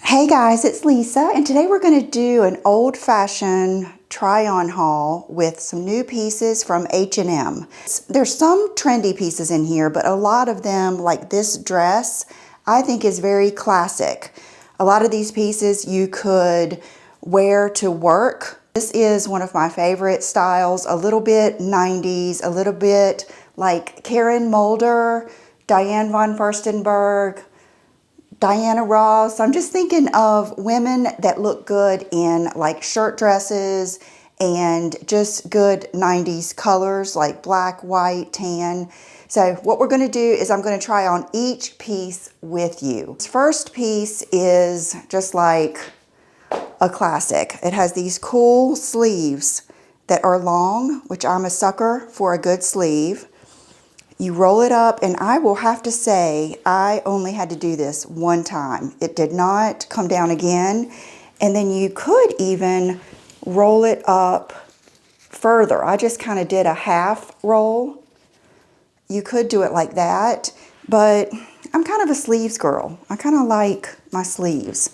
Hey guys, it's Lisa, and today we're going to do an old-fashioned try-on haul with some new pieces from H&M. There's some trendy pieces in here, but a lot of them, like this dress, I think is very classic. A lot of these pieces you could wear to work. This is one of my favorite styles, a little bit 90s, a little bit like Karen Mulder, Diane von Furstenberg, Diana Ross. I'm just thinking of women that look good in like shirt dresses and just good 90s colors like black, white, tan. So what we're going to do is I'm going to try on each piece with you. This first piece is just like a classic. It has these cool sleeves that are long, which I'm a sucker for a good sleeve. You roll it up, and I will have to say I only had to do this one time. It did not come down again. And then you could even roll it up further. I just kind of did a half roll. You could do it like that, but I'm kind of a sleeves girl. I kind of like my sleeves.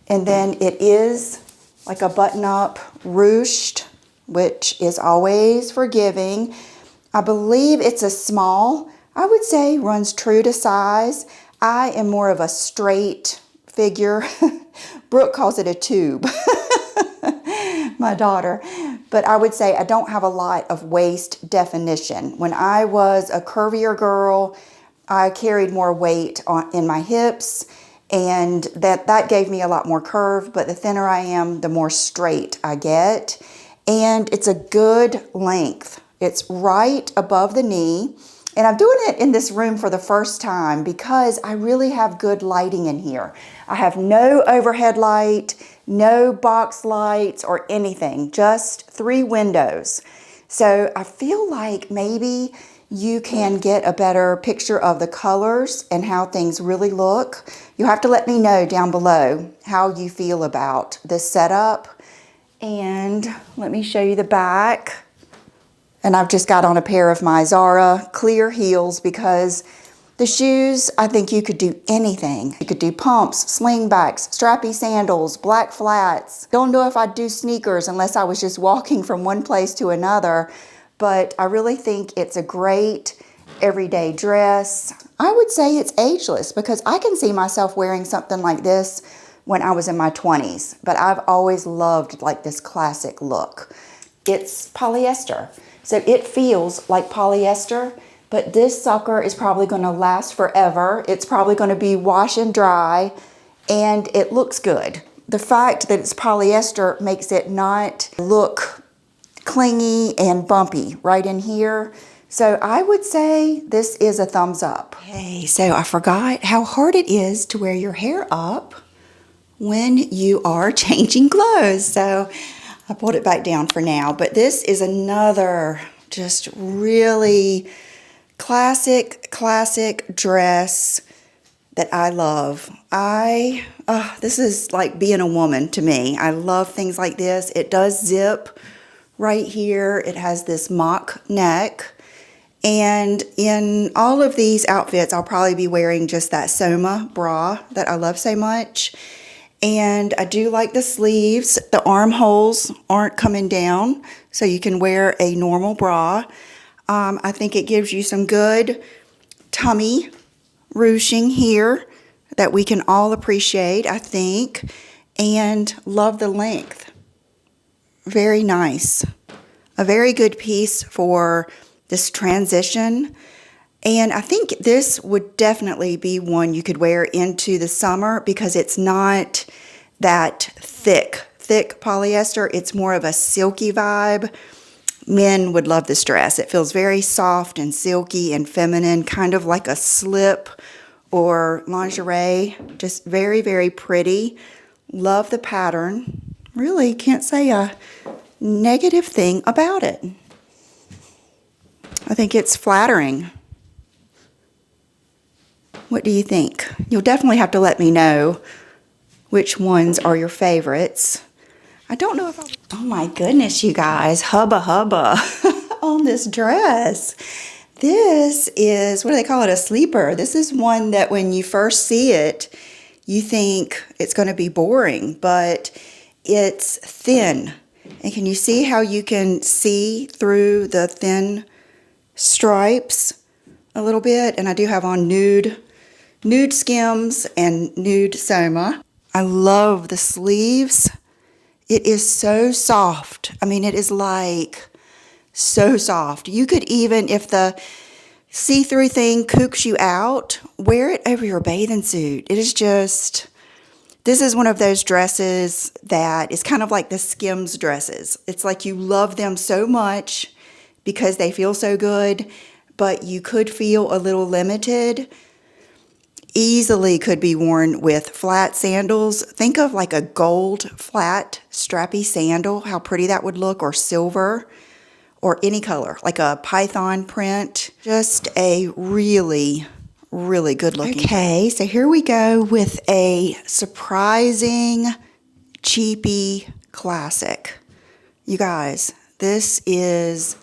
And then it is like a button-up ruched, which is always forgiving. I believe it's a small. I would say runs true to size. I am more of a straight figure. Brooke calls it a tube, my daughter. But I would say I don't have a lot of waist definition. When I was a curvier girl, I carried more weight in my hips, and that gave me a lot more curve. But the thinner I am, the more straight I get. And it's a good length. It's right above the knee, and I'm doing it in this room for the first time because I really have good lighting in here. I have no overhead light, no box lights or anything, just 3 windows. So I feel like maybe you can get a better picture of the colors and how things really look. You'll have to let me know down below how you feel about this setup. And let me show you the back. And I've just got on a pair of my Zara clear heels because the shoes, I think you could do anything. You could do pumps, slingbacks, strappy sandals, black flats. Don't know if I'd do sneakers unless I was just walking from one place to another, but I really think it's a great everyday dress. I would say it's ageless because I can see myself wearing something like this when I was in my 20s, but I've always loved like this classic look. It's polyester. So it feels like polyester, but this sucker is probably going to last forever. It's probably going to be wash and dry, and it looks good. The fact that it's polyester makes it not look clingy and bumpy right in here. So I would say this is a thumbs up. Okay, so I forgot how hard it is to wear your hair up when you are changing clothes. So I pulled it back down for now, but this is another just really classic dress that I love. This is like being a woman to me. I love things like this. It does zip right here. It has this mock neck. And in all of these outfits, I'll probably be wearing just that Soma bra that I love so much. And I do like the sleeves. The armholes aren't coming down, so you can wear a normal bra. I think it gives you some good tummy ruching here that we can all appreciate, I think. And love the length. Very nice. A very good piece for this transition. And I think this would definitely be one you could wear into the summer because it's not that thick polyester. It's more of a silky vibe. Men would love this dress. It feels very soft and silky and feminine, kind of like a slip or lingerie. Just very, very pretty. Love the pattern. Really can't say a negative thing about it. I think it's flattering. What do you think? You'll definitely have to let me know which ones are your favorites. I don't know if oh my goodness, you guys, hubba on this dress. This is, what do they call it, a sleeper. This is one that when you first see it, you think it's going to be boring, but it's thin. And can you see how you can see through the thin stripes a little bit? And I do have on nude skims and nude soma. I love the sleeves. It is so soft. I mean, it is like so soft. You could even, if the see-through thing kooks you out, wear it over your bathing suit. It is just, this is one of those dresses that is kind of like the Skims dresses. It's like you love them so much because they feel so good, but you could feel a little limited. Easily could be worn with flat sandals. Think of like a gold flat strappy sandal, how pretty that would look, or silver, or any color, like a python print. Just a really, really good looking. Okay, so here we go with a surprising cheapy classic. You guys, this is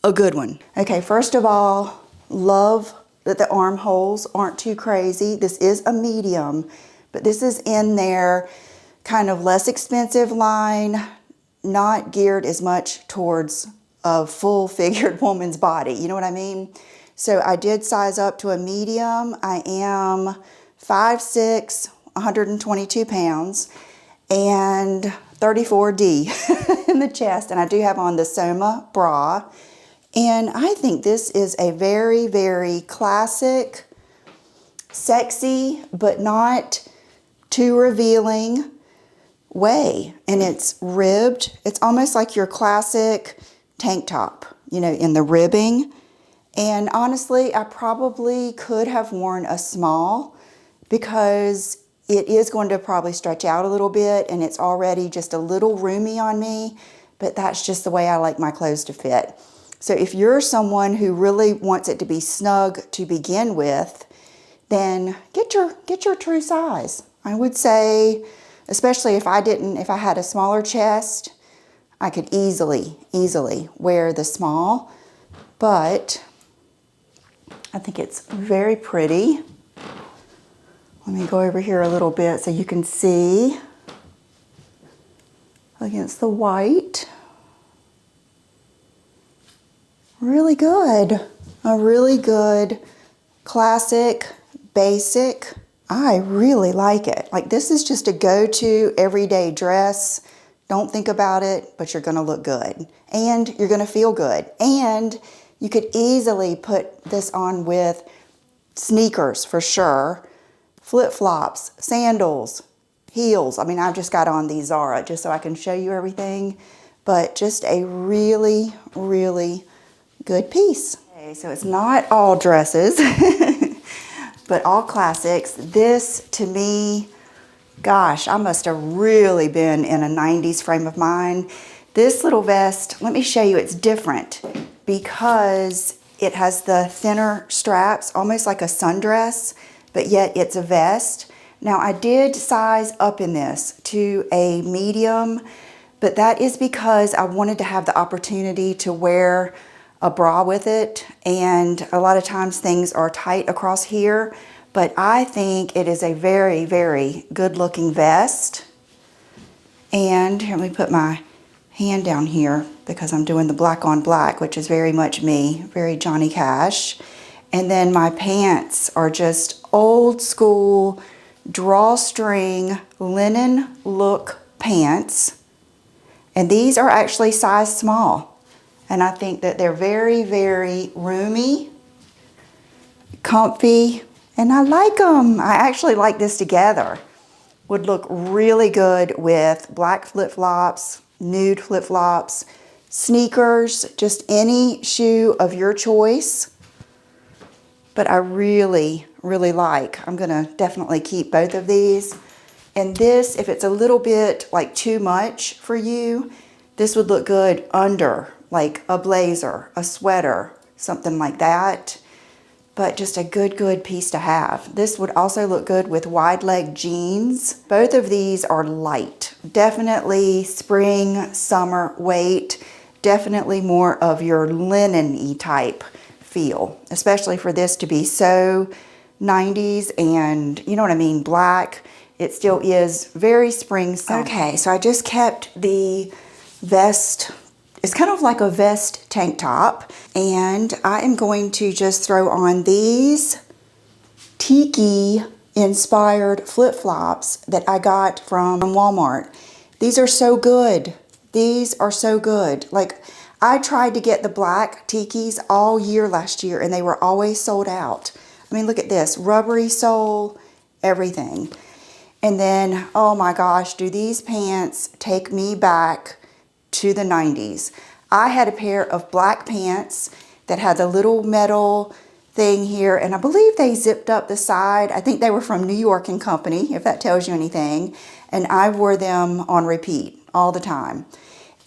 a good one. Okay, first of all, love that the armholes aren't too crazy. This is a medium, but this is in their kind of less expensive line, not geared as much towards a full-figured woman's body. You know what I mean? So I did size up to a medium. I am 5'6", 122 pounds, and 34D in the chest. And I do have on the Soma bra. And I think this is a very, very classic, sexy, but not too revealing way. And it's ribbed. It's almost like your classic tank top, you know, in the ribbing. And honestly, I probably could have worn a small because it is going to probably stretch out a little bit and it's already just a little roomy on me, but that's just the way I like my clothes to fit. So if you're someone who really wants it to be snug to begin with, then get your true size. I would say, especially if I had a smaller chest, I could easily wear the small, but I think it's very pretty. Let me go over here a little bit so you can see against the white. Really good. A really good classic, basic. I really like it. Like, this is just a go-to everyday dress. Don't think about it, but you're gonna look good. And you're gonna feel good. And you could easily put this on with sneakers for sure, flip-flops, sandals, heels. I mean, I've just got on these Zara just so I can show you everything, but just a really, really good piece. Okay, so it's not all dresses, but all classics. This, to me, gosh, I must have really been in a 90s frame of mind. This little vest, let me show you, it's different because it has the thinner straps, almost like a sundress, but yet it's a vest. Now, I did size up in this to a medium, but that is because I wanted to have the opportunity to wear a bra with it, and a lot of times things are tight across here, but I think it is a very, very good looking vest. And let me put my hand down here because I'm doing the black on black, which is very much me, very Johnny Cash. And then my pants are just old school drawstring linen look pants, and these are actually size small. And I think that they're very, very roomy, comfy, and I like them. I actually like this together. Would look really good with black flip-flops, nude flip-flops, sneakers, just any shoe of your choice. But I really, really like. I'm gonna definitely keep both of these. And this, if it's a little bit like too much for you, this would look good under like a blazer, a sweater, something like that. But just a good piece to have. This would also look good with wide leg jeans. Both of these are light. Definitely spring, summer weight. Definitely more of your linen-y type feel, especially for this to be so 90s and, you know what I mean, black. It still is very spring summer. Okay, so I just kept the vest. It's kind of like a vest tank top. And I am going to just throw on these tiki inspired flip-flops that I got from Walmart. These are so good. These are so good. Like, I tried to get the black tikis all year last year and they were always sold out. I mean, look at this, rubbery sole, everything. And then, oh my gosh, do these pants take me back to the 90s. I had a pair of black pants that had the little metal thing here, and I believe they zipped up the side. I think they were from New York & Company, if that tells you anything. And I wore them on repeat all the time.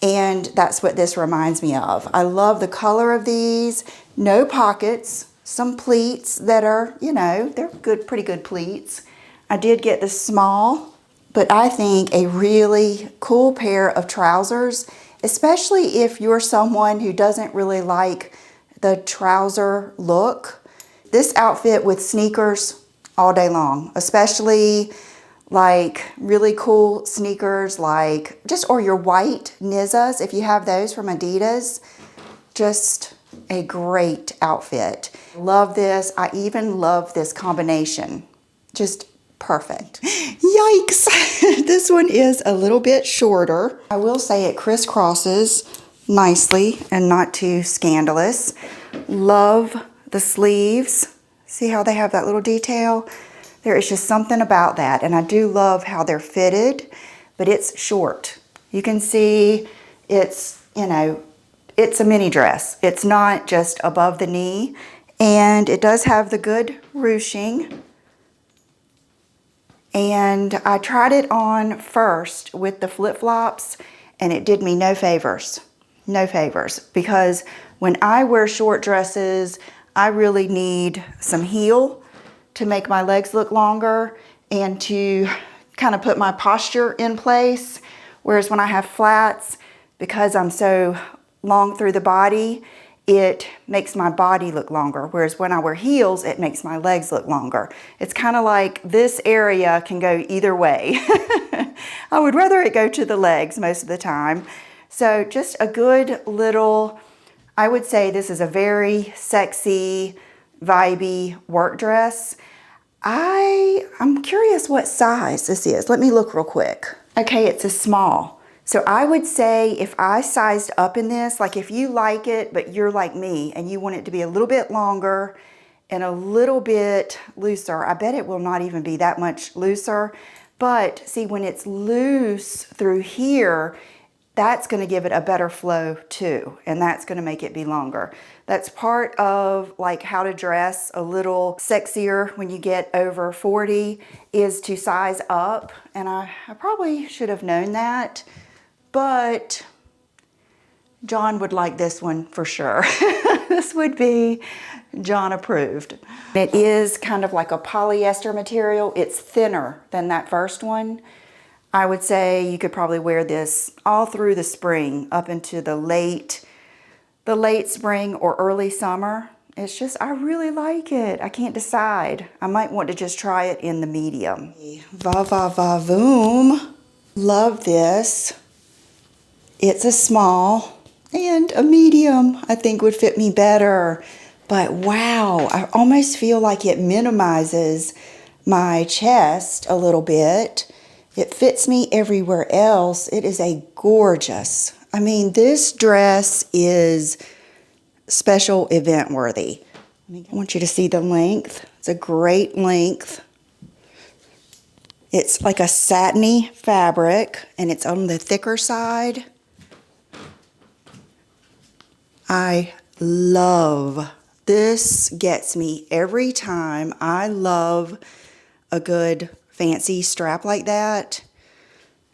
And that's what this reminds me of. I love the color of these. No pockets, some pleats that are, you know, they're good, pretty good pleats. I did get the small, but I think a really cool pair of trousers, especially if you're someone who doesn't really like the trouser look. This outfit with sneakers all day long, especially like really cool sneakers like or your white Nizzas, if you have those from Adidas, just a great outfit. Love this. I even love this combination. Just perfect. Yikes! This one is a little bit shorter. I will say it crisscrosses nicely and not too scandalous. Love the sleeves. See how they have that little detail? There is just something about that, and I do love how they're fitted, but it's short. You can see it's, you know, it's a mini dress. It's not just above the knee, and it does have the good ruching. And I tried it on first with the flip-flops, and it did me no favors. No favors, because when I wear short dresses, I really need some heel to make my legs look longer and to kind of put my posture in place. Whereas when I have flats, because I'm so long through the body, it makes my body look longer. Whereas when I wear heels, it makes my legs look longer. It's kind of like this area can go either way. I would rather it go to the legs most of the time. So just a good little, I would say this is a very sexy, vibey work dress. I'm curious what size this is. Let me look real quick. Okay, it's a small. So I would say if I sized up in this, like if you like it, but you're like me and you want it to be a little bit longer and a little bit looser, I bet it will not even be that much looser. But see, when it's loose through here, that's going to give it a better flow too, and that's going to make it be longer. That's part of like how to dress a little sexier when you get over 40 is to size up, and I probably should have known that, but John would like this one for sure. This would be John approved. It is kind of like a polyester material. It's thinner than that first one. I would say you could probably wear this all through the spring up into the late spring or early summer. It's just, I really like it. I can't decide. I might want to just try it in the medium. Va va va voom. Love this. It's a small and a medium I think would fit me better. But wow, I almost feel like it minimizes my chest a little bit. It fits me everywhere else. It is a gorgeous, I mean, this dress is special event worthy. I want you to see the length. It's a great length. It's like a satiny fabric and it's on the thicker side. I love this. Gets me every time. I love a good fancy strap like that.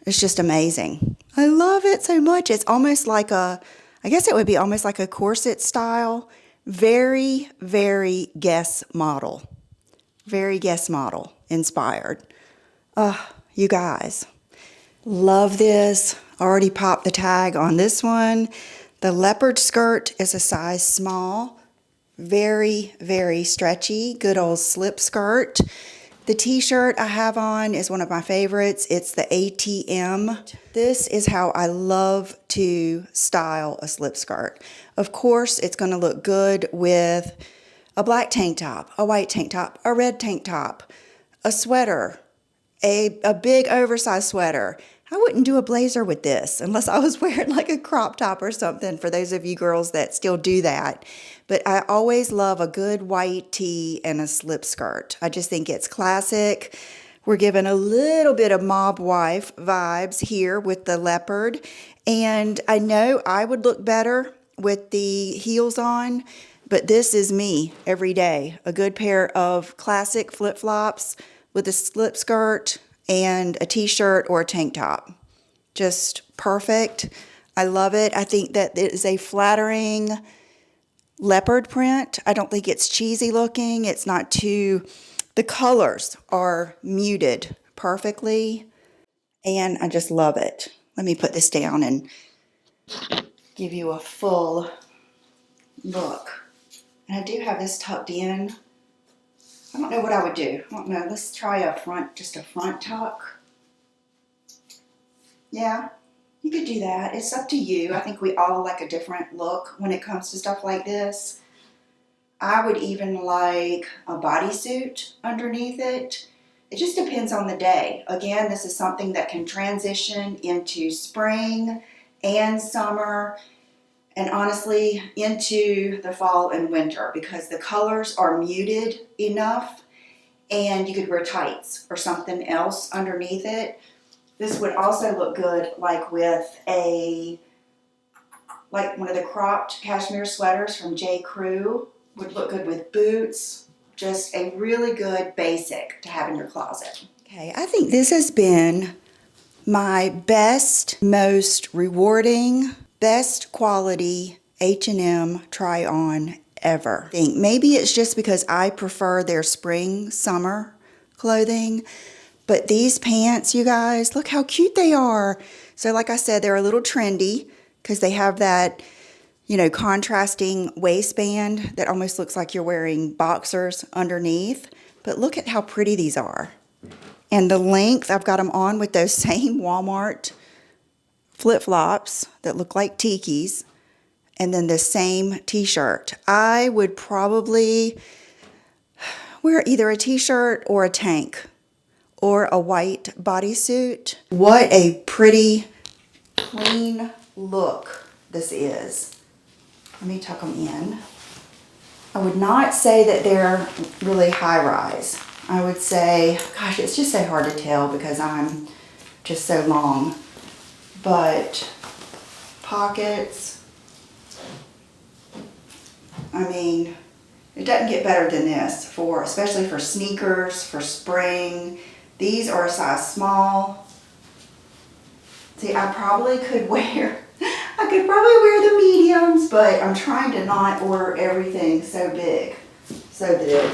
It's just amazing. I love it so much. It's almost like I guess it would be almost like a corset style. Very, very Guess model. Very Guess model inspired. You guys. Love this. Already popped the tag on this one. The leopard skirt is a size small. Very, very stretchy. Good old slip skirt. The t-shirt I have on is one of my favorites. It's the ATM. This is how I love to style a slip skirt. Of course, it's going to look good with a black tank top, a white tank top, a red tank top, a sweater, a big oversized sweater. I wouldn't do a blazer with this unless I was wearing like a crop top or something, for those of you girls that still do that. But I always love a good white tee and a slip skirt. I just think it's classic. We're given a little bit of mob wife vibes here with the leopard. And I know I would look better with the heels on, but this is me every day. A good pair of classic flip-flops with a slip skirt and a t-shirt or a tank top. Just perfect. I love it. I think that it is a flattering leopard print. I don't think it's cheesy looking. It's not too, the colors are muted perfectly, and I just love it. Let me put this down and give you a full look. And I do have this tucked in. I don't know what I would do. I don't know. Let's try just a front tuck. Yeah, you could do that. It's up to you. I think we all like a different look when it comes to stuff like this. I would even like a bodysuit underneath it. It just depends on the day. Again, this is something that can transition into spring and summer, and honestly into the fall and winter, because the colors are muted enough, and you could wear tights or something else underneath it. This would also look good like with like one of the cropped cashmere sweaters from J. Crew. Would look good with boots. Just a really good basic to have in your closet. Okay, I think this has been my best, most rewarding, best quality H&M try-on ever. I think maybe it's just because I prefer their spring, summer clothing, but these pants, you guys, look how cute they are. So like I said, they're a little trendy because they have that, you know, contrasting waistband that almost looks like you're wearing boxers underneath. But look at how pretty these are. And the length, I've got them on with those same Walmart flip-flops that look like tikis, and then the same t-shirt. I would probably wear either a t-shirt or a tank or a white bodysuit. What a pretty, clean look this is. Let me tuck them in. I would not say that they're really high-rise. I would say, gosh, it's just so hard to tell because I'm just so long. But pockets, I mean, it doesn't get better than this, especially for sneakers, for spring. These are a size small. See, I probably could wear the mediums, but I'm trying to not order everything so big so that it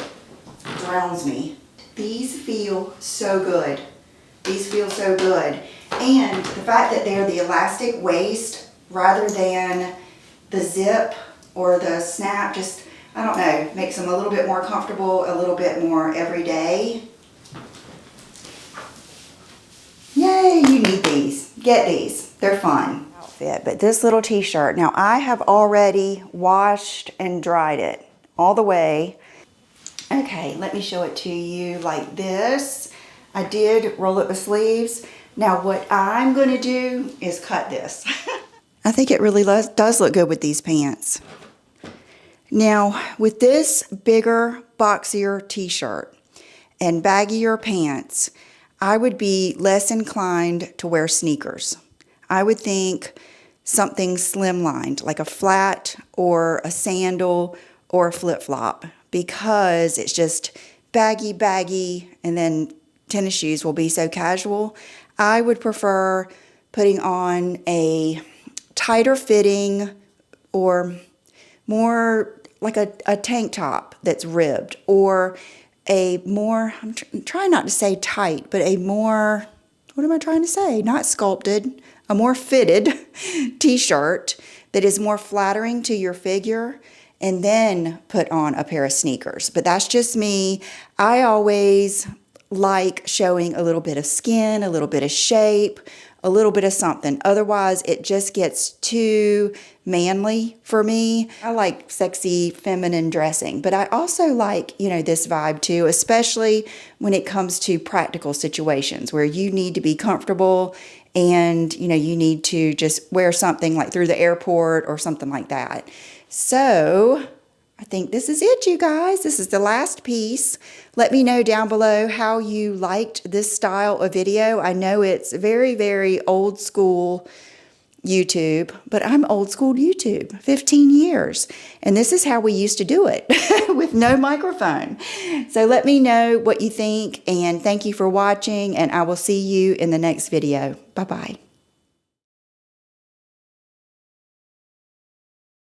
drowns me. These feel so good. These feel so good. And the fact that they're the elastic waist rather than the zip or the snap, just, I don't know, makes them a little bit more comfortable, a little bit more everyday. Yay, you need these. Get these. They're fun. Outfit, but this little t-shirt, now I have already washed and dried it all the way. Okay, let me show it to you like this. I did roll up the sleeves. Now what I'm going to do is cut this. I think it really does look good with these pants. Now with this bigger, boxier t-shirt and baggier pants, I would be less inclined to wear sneakers. I would think something slimlined, like a flat or a sandal or a flip-flop, because it's just baggy, and then tennis shoes will be so casual. I would prefer putting on a tighter fitting or more like a tank top that's ribbed, or a more, I'm trying not to say tight, but a more, what am I trying to say? Not sculpted, a more fitted t-shirt that is more flattering to your figure and then put on a pair of sneakers. But that's just me. I always like showing a little bit of skin, a little bit of shape, a little bit of something. Otherwise, it just gets too manly for me. I like sexy, feminine dressing, but I also like, this vibe too, especially when it comes to practical situations where you need to be comfortable and, you need to just wear something like through the airport or something like that. So I think this is it, you guys. This is the last piece. Let me know down below how you liked this style of video. I know it's very, very old school YouTube, but I'm old school YouTube, 15 years. And this is how we used to do it with no microphone. So let me know what you think, and thank you for watching, and I will see you in the next video. Bye-bye.